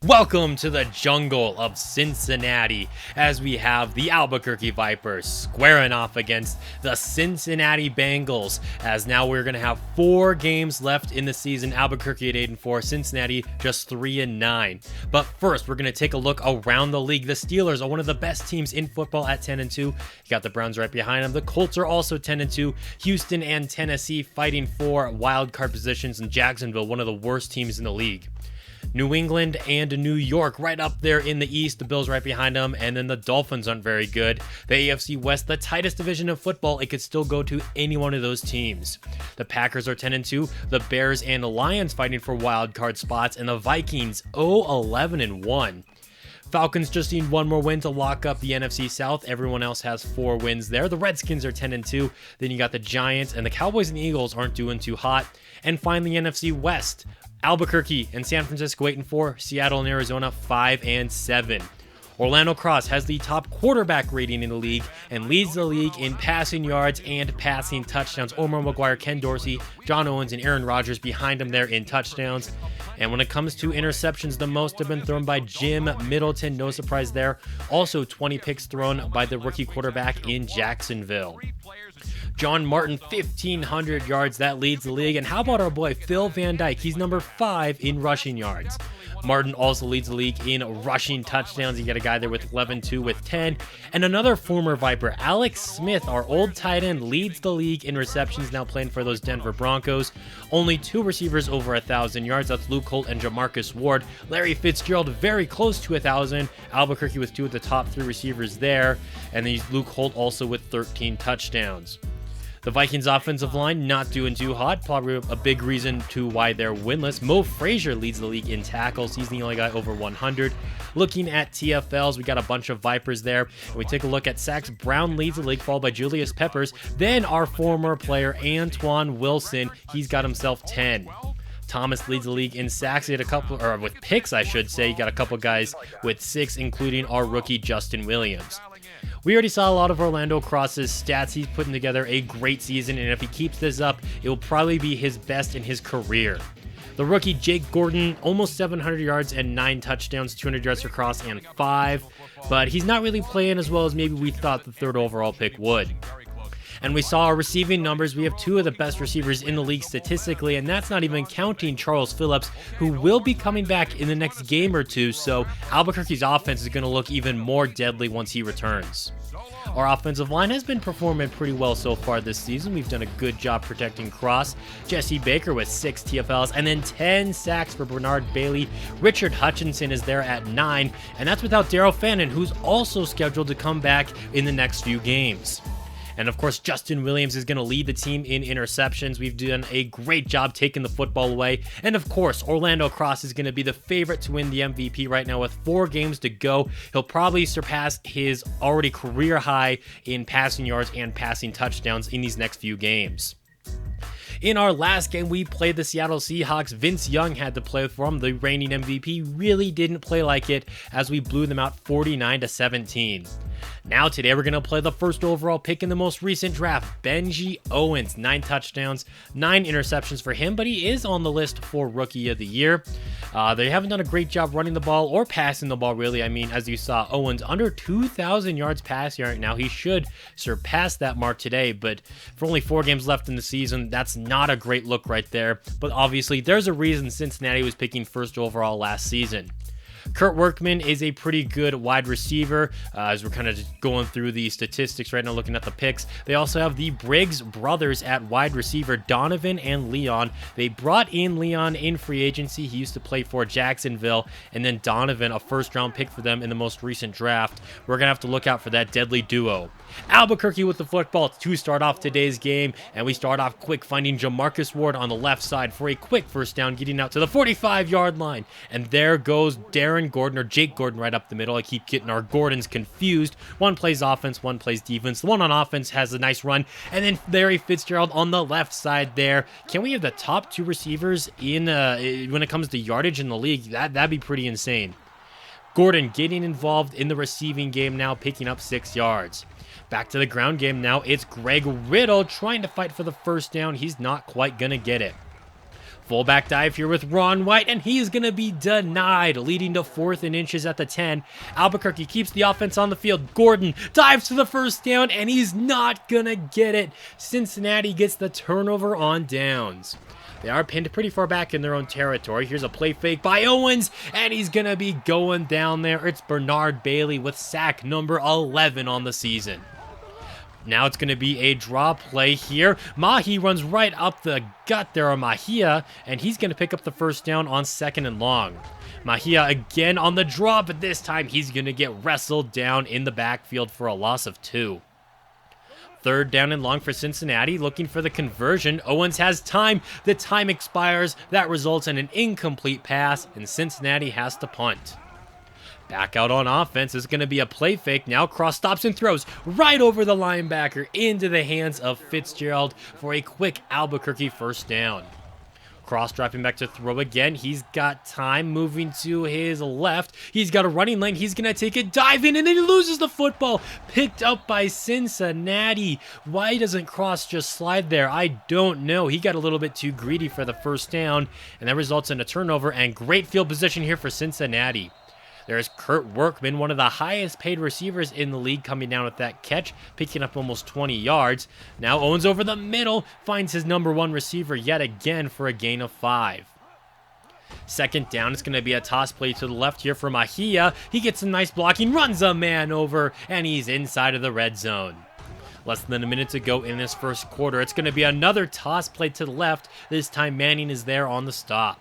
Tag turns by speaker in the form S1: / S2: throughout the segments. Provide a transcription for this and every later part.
S1: Welcome to the jungle of Cincinnati as we have the Albuquerque Vipers squaring off against the Cincinnati Bengals, as now we're going to have 4 games left in the season. Albuquerque at 8-4, Cincinnati just 3-9. But first, we're going to take a look around the league. The Steelers are one of the best teams in football at 10-2. You got the Browns right behind them. The Colts are also 10-2. Houston and Tennessee fighting for wild card positions, and Jacksonville, one of the worst teams in the league. New England and New York right up there in the East. The Bills right behind them, and then the Dolphins aren't very good. The AFC West, the tightest division of football, it could still go to any one of those teams. The Packers are 10-2. The Bears and the Lions fighting for wild card spots, and the Vikings 0-11-1. Falcons just need one more win to lock up the NFC South. Everyone else has 4 wins there. The Redskins are 10-2. Then you got the Giants, and the Cowboys and Eagles aren't doing too hot. And finally, NFC West. Albuquerque and San Francisco 8-4, Seattle and Arizona 5-7. Orlando Cross has the top quarterback rating in the league and leads the league in passing yards and passing touchdowns. Omar McGuire, Ken Dorsey, John Owens, and Aaron Rodgers behind him there in touchdowns. And when it comes to interceptions, the most have been thrown by Jim Middleton. No surprise there. Also 20 picks thrown by the rookie quarterback in Jacksonville. John Martin, 1,500 yards. That leads the league. And how about our boy Phil Van Dyke? He's number 5 in rushing yards. Martin also leads the league in rushing touchdowns. You get a guy there with 11-2 with 10. And another former Viper, Alex Smith, our old tight end, leads the league in receptions, now playing for those Denver Broncos. Only 2 receivers over 1,000 yards. That's Luke Holt and Jamarcus Ward. Larry Fitzgerald very close to 1,000. Albuquerque with 2 of the top 3 receivers there. And then Luke Holt also with 13 touchdowns. The Vikings offensive line not doing too hot, probably a big reason to why they're winless. Mo Frazier leads the league in tackles. He's the only guy over 100. Looking at TFLs, we got a bunch of Vipers there. And we take a look at sacks. Brown leads the league, followed by Julius Peppers. Then our former player, Antoine Wilson, he's got himself 10. Thomas leads the league in sacks. He had a couple, or with picks, I should say. You got a couple guys with 6, including our rookie, Justin Williams. We already saw a lot of Orlando Cross's stats. He's putting together a great season, and if he keeps this up, it will probably be his best in his career. The rookie, Jake Gordon, almost 700 yards and 9 touchdowns, 200 yards for Cross and 5, but he's not really playing as well as maybe we thought the 3rd overall pick would. And we saw our receiving numbers. We have 2 of the best receivers in the league statistically, and that's not even counting Charles Phillips, who will be coming back in the next game or 2, so Albuquerque's offense is going to look even more deadly once he returns. Our offensive line has been performing pretty well so far this season. We've done a good job protecting Cross. Jesse Baker with 6 TFLs and then 10 sacks for Bernard Bailey. Richard Hutchinson is there at 9, and that's without Darrell Fannin, who's also scheduled to come back in the next few games. And of course, Justin Williams is going to lead the team in interceptions. We've done a great job taking the football away. And of course, Orlando Cross is going to be the favorite to win the MVP right now with 4 games to go. He'll probably surpass his already career high in passing yards and passing touchdowns in these next few games. In our last game, we played the Seattle Seahawks. Vince Young had to play for him. The reigning MVP really didn't play like it as we blew them out 49-17. Now today we're going to play the 1st overall pick in the most recent draft, Benjie Owens. 9 touchdowns, 9 interceptions for him, but he is on the list for Rookie of the Year. They haven't done a great job running the ball or passing the ball, really. I mean, as you saw, Owens under 2,000 yards passing right now. He should surpass that mark today, but for only 4 games left in the season, that's not a great look right there. But obviously, there's a reason Cincinnati was picking 1st overall last season. Kurt Workman is a pretty good wide receiver, as we're kind of just going through the statistics right now, looking at the picks. They also have the Briggs brothers at wide receiver, Donovan and Leon. They brought in Leon in free agency. He used to play for Jacksonville, and then Donovan, a 1st-round pick for them in the most recent draft. We're going to have to look out for that deadly duo. Albuquerque with the football to start off today's game, and we start off quick, finding Jamarcus Ward on the left side for a quick 1st down, getting out to the 45-yard line. And there goes Darren Gordon, or Jake Gordon, right up the middle. I keep getting our Gordons confused. One plays offense, one plays defense. The one on offense has a nice run, and then Larry Fitzgerald on the left side there. Can we have the top 2 receivers in when it comes to yardage in the league? That'd be pretty insane. Gordon getting involved in the receiving game now, picking up 6 yards. Back to the ground game now. It's Greg Riddle trying to fight for the 1st down. He's not quite going to get it. Fullback dive here with Ron White, and he's going to be denied, leading to 4th and inches at the 10. Albuquerque keeps the offense on the field. Gordon dives to the first down, and he's not going to get it. Cincinnati gets the turnover on downs. They are pinned pretty far back in their own territory. Here's a play fake by Owens, and he's going to be going down there. It's Bernard Bailey with sack number 11 on the season. Now it's going to be a draw play here. Mahi runs right up the gut there on Mahia, and he's going to pick up the first down on 2nd and long. Mahia again on the draw, but this time he's going to get wrestled down in the backfield for a loss of 2. 3rd down and long for Cincinnati, looking for the conversion. Owens has time. The time expires. That results in an incomplete pass, and Cincinnati has to punt. Back out on offense is going to be a play fake. Now Cross stops and throws right over the linebacker into the hands of Fitzgerald for a quick Albuquerque first down. Cross dropping back to throw again. He's got time moving to his left. He's got a running lane. He's going to take a dive in, and then he loses the football. Picked up by Cincinnati. Why doesn't Cross just slide there? I don't know. He got a little bit too greedy for the first down, and that results in a turnover and great field position here for Cincinnati. There's Kurt Workman, one of the highest paid receivers in the league, coming down with that catch, picking up almost 20 yards. Now Owens over the middle finds his number 1 receiver yet again for a gain of 5. 2nd down, it's going to be a toss play to the left here for Mahia. He gets some nice blocking, runs a man over, and he's inside of the red zone. Less than a minute to go in this first quarter. It's going to be another toss play to the left. This time Manning is there on the stop.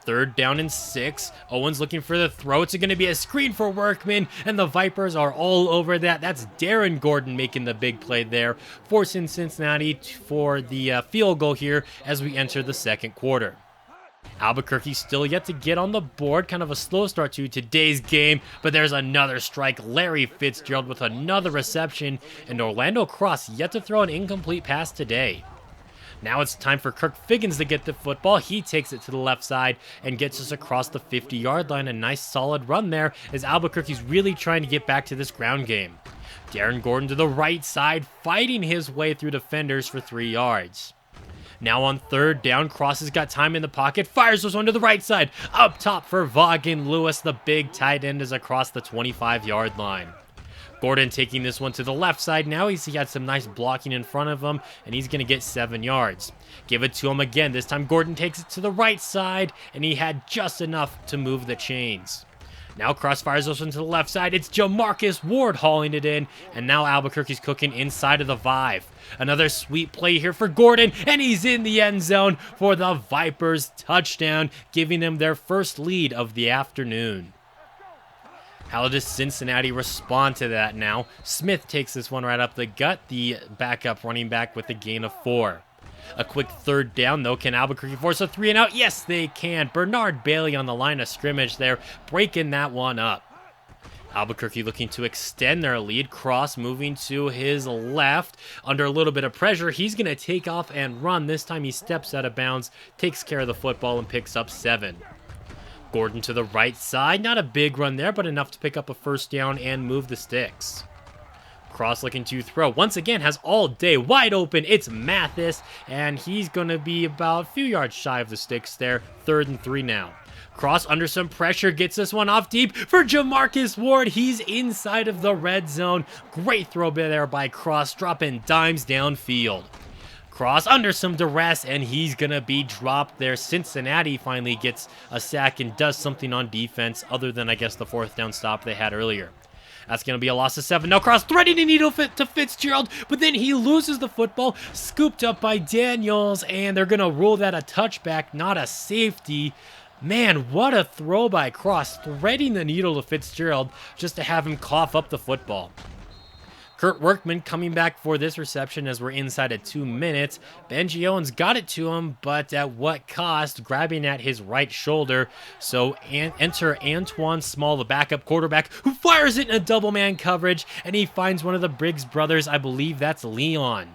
S1: 3rd down and 6. Owens looking for the throw. It's going to be a screen for Workman, and the Vipers are all over that. That's Darren Gordon making the big play there, forcing Cincinnati for the field goal here as we enter the second quarter. Albuquerque still yet to get on the board. Kind of a slow start to today's game, but there's another strike. Larry Fitzgerald with another reception, and Orlando Cross yet to throw an incomplete pass today. Now it's time for Kirk Figgins to get the football. He takes it to the left side and gets us across the 50-yard line. A nice solid run there as Albuquerque's really trying to get back to this ground game. Darren Gordon to the right side, fighting his way through defenders for 3 yards. Now on 3rd down, Cross has got time in the pocket, fires this one to the right side. Up top for Vaughan Lewis, the big tight end is across the 25-yard line. Gordon taking this one to the left side now. He had some nice blocking in front of him, and he's going to get 7 yards. Give it to him again. This time Gordon takes it to the right side, and he had just enough to move the chains. Now Cross fires this one to the left side. It's Jamarcus Ward hauling it in, and now Albuquerque's cooking inside of the 5. Another sweet play here for Gordon, and he's in the end zone for the Vipers touchdown, giving them their first lead of the afternoon. How does Cincinnati respond to that now? Smith takes this one right up the gut, the backup running back with a gain of 4. A quick 3rd down, though. Can Albuquerque force a 3 and out? Yes, they can. Bernard Bailey on the line of scrimmage there, breaking that one up. Albuquerque looking to extend their lead. Cross moving to his left. Under a little bit of pressure, he's going to take off and run. This time he steps out of bounds, takes care of the football, and picks up 7. Gordon to the right side. Not a big run there, but enough to pick up a first down and move the sticks. Cross looking to throw. Once again, has all day wide open. It's Mathis, and he's going to be about a few yards shy of the sticks there. 3rd and 3 now. Cross under some pressure, gets this one off deep for Jamarcus Ward. He's inside of the red zone. Great throw there by Cross, dropping dimes downfield. Cross under some duress, and he's going to be dropped there. Cincinnati finally gets a sack and does something on defense other than, I guess, the 4th down stop they had earlier. That's going to be a loss of 7. Now Cross threading a needle fit to Fitzgerald, but then he loses the football, scooped up by Daniels, and they're going to rule that a touchback, not a safety. Man, what a throw by Cross, threading the needle to Fitzgerald just to have him cough up the football. Kurt Workman coming back for this reception as we're inside at 2 minutes. Benjie Owens got it to him, but at what cost? Grabbing at his right shoulder. So enter Antoine Small, the backup quarterback, who fires it in a double man coverage, and he finds one of the Briggs brothers. I believe that's Leon.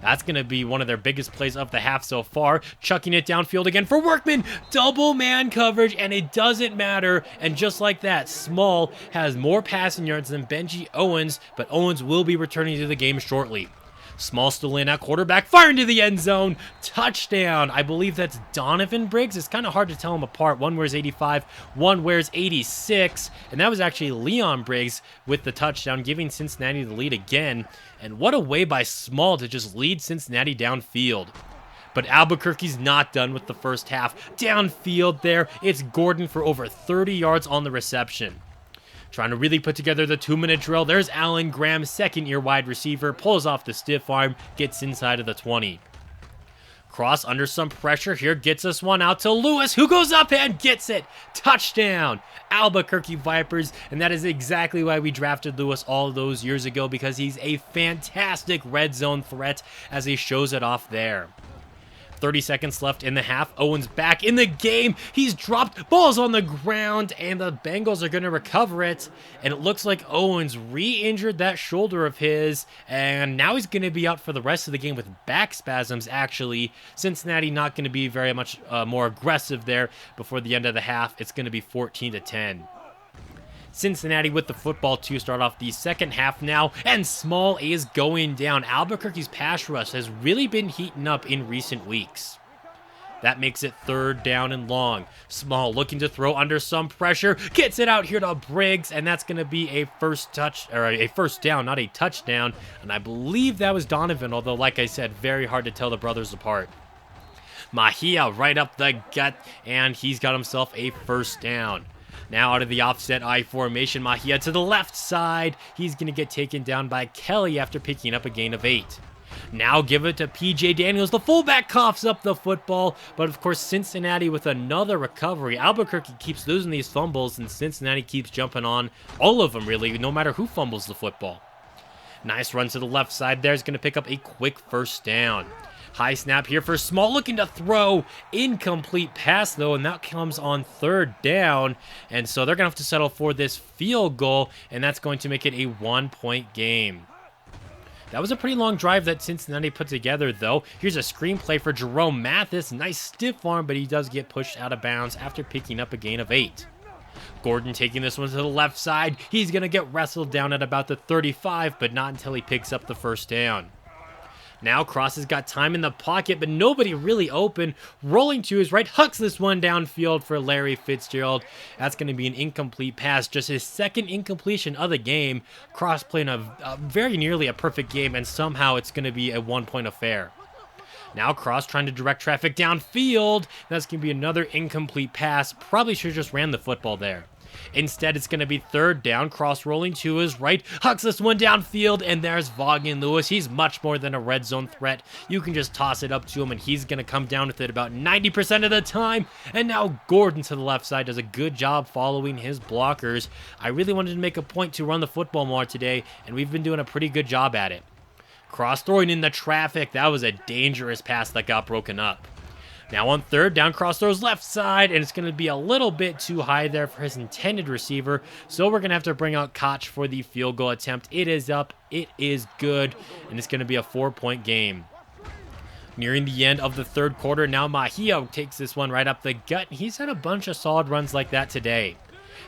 S1: That's going to be one of their biggest plays of the half so far. Chucking it downfield again for Workman. Double man coverage, and it doesn't matter. And just like that, Small has more passing yards than Benjie Owens, but Owens will be returning to the game shortly. Small still in at quarterback, fire into the end zone, touchdown. I believe that's Donovan Briggs. It's kind of hard to tell them apart. One wears 85, one wears 86, and that was actually Leon Briggs with the touchdown, giving Cincinnati the lead again. And what a way by Small to just lead Cincinnati downfield. But Albuquerque's not done with the first half. Downfield there, it's Gordon for over 30 yards on the reception. Trying to really put together the 2-minute drill. There's Allen Graham, second-year wide receiver, pulls off the stiff arm, gets inside of the 20. Cross under some pressure here, gets us one out to Lewis, who goes up and gets it. Touchdown, Albuquerque Vipers, and that is exactly why we drafted Lewis all those years ago, because he's a fantastic red zone threat as he shows it off there. 30 seconds left in the half. Owens back in the game. He's dropped. Ball's on the ground, and the Bengals are going to recover it. And it looks like Owens re-injured that shoulder of his, and now he's going to be out for the rest of the game with back spasms, actually. Cincinnati not going to be very much more aggressive there before the end of the half. It's going to be 14-10. Cincinnati with the football to start off the second half now, and Small is going down. Albuquerque's pass rush has really been heating up in recent weeks. That makes it 3rd down and long. Small looking to throw under some pressure, gets it out here to Briggs, and that's going to be a first down, not a touchdown. And I believe that was Donovan, although like I said, very hard to tell the brothers apart. Mahia right up the gut, and he's got himself a first down. Now out of the offset I formation, Mahia to the left side. He's going to get taken down by Kelly after picking up a gain of 8. Now give it to P.J. Daniels. The fullback coughs up the football, but of course Cincinnati with another recovery. Albuquerque keeps losing these fumbles, and Cincinnati keeps jumping on all of them, really, no matter who fumbles the football. Nice run to the left side there. Is going to pick up a quick first down. High snap here for Small, looking to throw. Incomplete pass, though, and that comes on 3rd down. And so they're going to have to settle for this field goal, and that's going to make it a 1-point game. That was a pretty long drive that Cincinnati put together, though. Here's a screenplay for Jerome Mathis. Nice stiff arm, but he does get pushed out of bounds after picking up a gain of 8. Gordon taking this one to the left side. He's going to get wrestled down at about the 35, but not until he picks up the first down. Now Cross has got time in the pocket, but nobody really open. Rolling to his right, hucks this one downfield for Larry Fitzgerald. That's going to be an incomplete pass, just his 2nd incompletion of the game. Cross playing a very nearly a perfect game, and somehow it's going to be a 1-point affair. Now Cross trying to direct traffic downfield. That's going to be another incomplete pass. Probably should have just ran the football there. Instead, it's going to be 3rd down. Cross rolling to his right. Hucks this one downfield, and there's Vaughan Lewis. He's much more than a red zone threat. You can just toss it up to him, and he's going to come down with it about 90% of the time. And now Gordon to the left side does a good job following his blockers. I really wanted to make a point to run the football more today, and we've been doing a pretty good job at it. Cross throwing in the traffic. That was a dangerous pass that got broken up. Now on 3rd down, Cross throws left side, and it's going to be a little bit too high there for his intended receiver. So we're going to have to bring out Koch for the field goal attempt. It is up. It is good, and it's going to be a 4-point game. Nearing the end of the 3rd quarter, now Mahia takes this one right up the gut. He's had a bunch of solid runs like that today.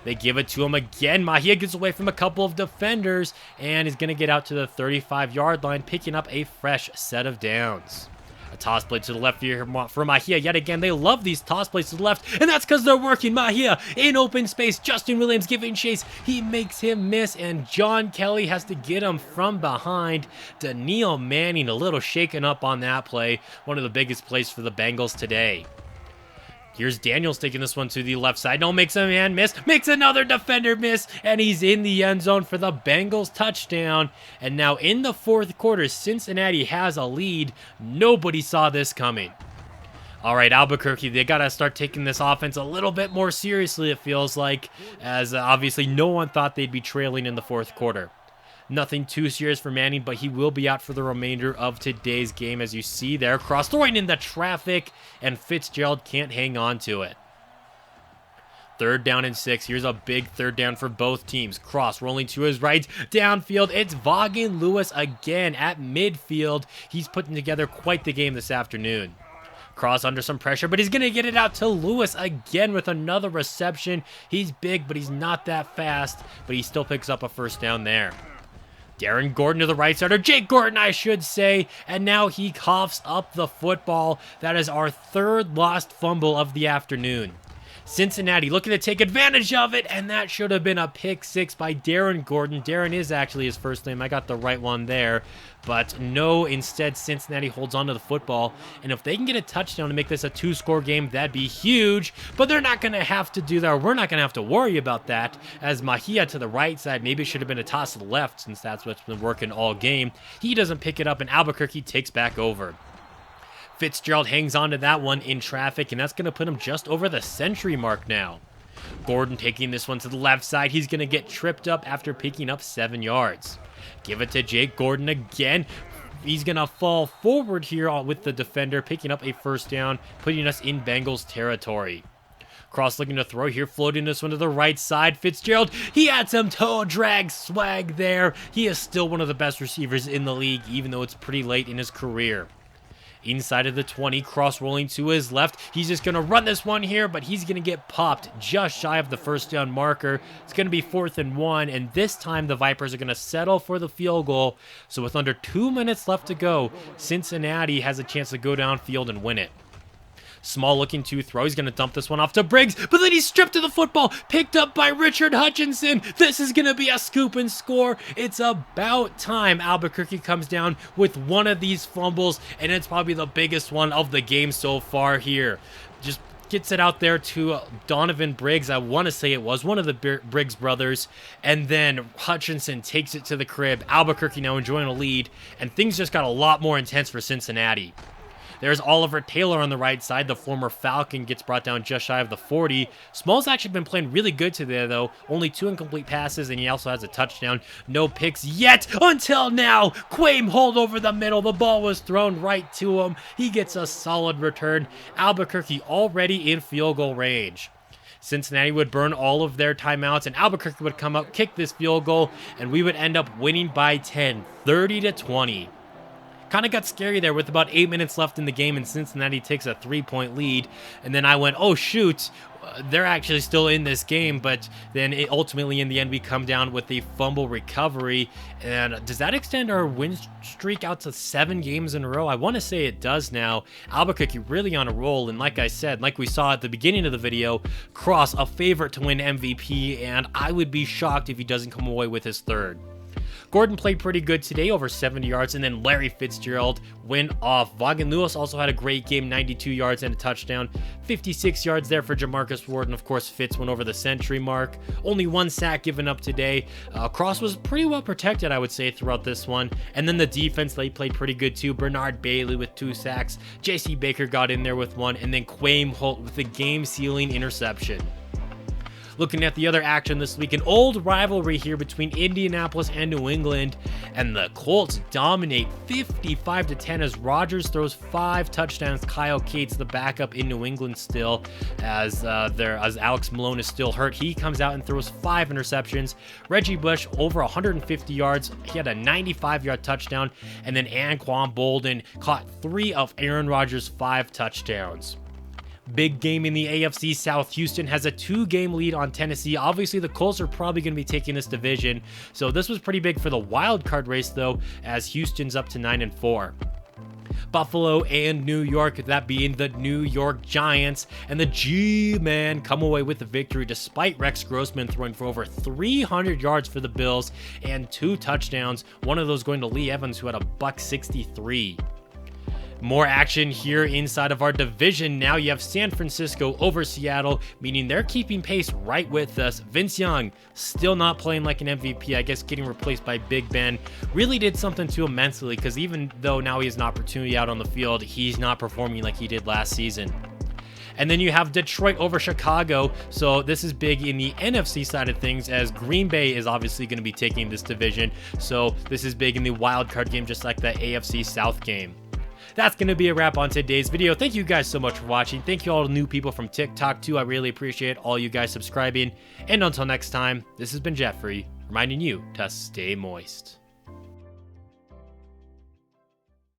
S1: They give it to him again. Mahia gets away from a couple of defenders, and is going to get out to the 35-yard line, picking up a fresh set of downs. A toss play to the left here for Mahia yet again. They love these toss plays to the left, and that's because they're working. Mahia in open space. Justin Williams giving chase. He makes him miss, and John Kelly has to get him from behind. Daniil Manning a little shaken up on that play. One of the biggest plays for the Bengals today. Here's Daniels taking this one to the left side. No, makes a man miss. Makes another defender miss. And he's in the end zone for the Bengals touchdown. And now in the 4th quarter, Cincinnati has a lead. Nobody saw this coming. All right, Albuquerque, they got to start taking this offense a little bit more seriously, it feels like, as obviously no one thought they'd be trailing in the 4th quarter. Nothing too serious for Manning, but he will be out for the remainder of today's game, as you see there. Cross throwing in the traffic, and Fitzgerald can't hang on to it. 3rd down and 6. Here's a big 3rd down for both teams. Cross rolling to his right. Downfield, it's Vaughan Lewis again at midfield. He's putting together quite the game this afternoon. Cross under some pressure, but he's going to get it out to Lewis again with another reception. He's big, but he's not that fast, but he still picks up a first down there. Darren Gordon to the right side, or Jake Gordon, I should say, and now he coughs up the football. That is our third lost fumble of the afternoon. Cincinnati looking to take advantage of it, and that should have been a pick six by Darren Gordon. Darren is actually his first name. I got the right one there. But no, instead Cincinnati holds on to the football, and if they can get a touchdown to make this a two-score game, that'd be huge. But they're not going to have to do that, or we're not going to have to worry about that, as Mahia to the right side, maybe it should have been a toss to the left, since that's what's been working all game. He doesn't pick it up, and Albuquerque takes back over. Fitzgerald hangs on to that one in traffic, and that's going to put him just over the century mark now. Gordon taking this one to the left side. He's going to get tripped up after picking up 7 yards. Give it to Jake Gordon again. He's going to fall forward here with the defender, picking up a first down, putting us in Bengals territory. Cross looking to throw here, floating this one to the right side. Fitzgerald, he had some toe drag swag there. He is still one of the best receivers in the league, even though it's pretty late in his career. Inside of the 20, cross rolling to his left. He's just going to run this one here, but he's going to get popped just shy of the first down marker. It's going to be 4th and 1, and this time the Vipers are going to settle for the field goal. So with under 2 minutes left to go, Cincinnati has a chance to go downfield and win it. Small looking to throw. He's going to dump this one off to Briggs, but then he's stripped of the football, picked up by Richard Hutchinson. This is going to be a scoop and score. It's about time Albuquerque comes down with one of these fumbles, and it's probably the biggest one of the game so far here. Just gets it out there to Donovan Briggs. I want to say it was one of the Briggs brothers, and then Hutchinson takes it to the crib. Albuquerque now enjoying a lead, and things just got a lot more intense for Cincinnati. There's Oliver Taylor on the right side. The former Falcon gets brought down just shy of the 40. Small's actually been playing really good today, though. Only 2 incomplete passes, and he also has a touchdown. No picks yet until now. Quame hold over the middle. The ball was thrown right to him. He gets a solid return. Albuquerque already in field goal range. Cincinnati would burn all of their timeouts, and Albuquerque would come up, kick this field goal, and we would end up winning by 10, 30-20. Kind of got scary there with about 8 minutes left in the game, and Cincinnati takes a 3-point lead. And then I went, oh shoot, they're actually still in this game. But then ultimately in the end we come down with a fumble recovery. And does that extend our win streak out to 7 games in a row? I want to say it does now. Albuquerque really on a roll, and like I said, like we saw at the beginning of the video, Cross a favorite to win MVP, and I would be shocked if he doesn't come away with his third. Gordon played pretty good today, over 70 yards, and then Larry Fitzgerald went off. Vaughan Lewis also had a great game, 92 yards and a touchdown. 56 yards there for Jamarcus Ward, and of course Fitz went over the century mark. Only 1 sack given up today. Cross was pretty well protected, I would say, throughout this one. And then the defense, they played pretty good too. Bernard Bailey with 2 sacks. J.C. Baker got in there with 1, and then Quame Holt with the game-sealing interception. Looking at the other action this week, an old rivalry here between Indianapolis and New England, and the Colts dominate 55-10 as Rodgers throws 5 touchdowns. Kyle Cates, the backup in New England still, as Alex Malone is still hurt. He comes out and throws 5 interceptions. Reggie Bush over 150 yards. He had a 95-yard touchdown, and then Anquan Bolden caught 3 of Aaron Rodgers' 5 touchdowns. Big game in the AFC South. Houston has a 2-game lead on Tennessee. Obviously, the Colts are probably going to be taking this division. So this was pretty big for the wild card race, though, as Houston's up to 9-4. Buffalo and New York, that being the New York Giants, and the G-Man come away with the victory despite Rex Grossman throwing for over 300 yards for the Bills and 2 touchdowns, one of those going to Lee Evans, who had a $163. More action here inside of our division. Now you have San Francisco over Seattle, meaning they're keeping pace right with us. Vince Young still not playing like an MVP. I guess getting replaced by Big Ben really did something to him mentally, because even though now he has an opportunity out on the field, he's not performing like he did last season. And then you have Detroit over Chicago. So this is big in the NFC side of things, as Green Bay is obviously going to be taking this division. So this is big in the wild card game, just like the AFC South game. That's going to be a wrap on today's video. Thank you guys so much for watching. Thank you all the new people from TikTok too. I really appreciate all you guys subscribing. And until next time, this has been Jeffrey, reminding you to stay moist.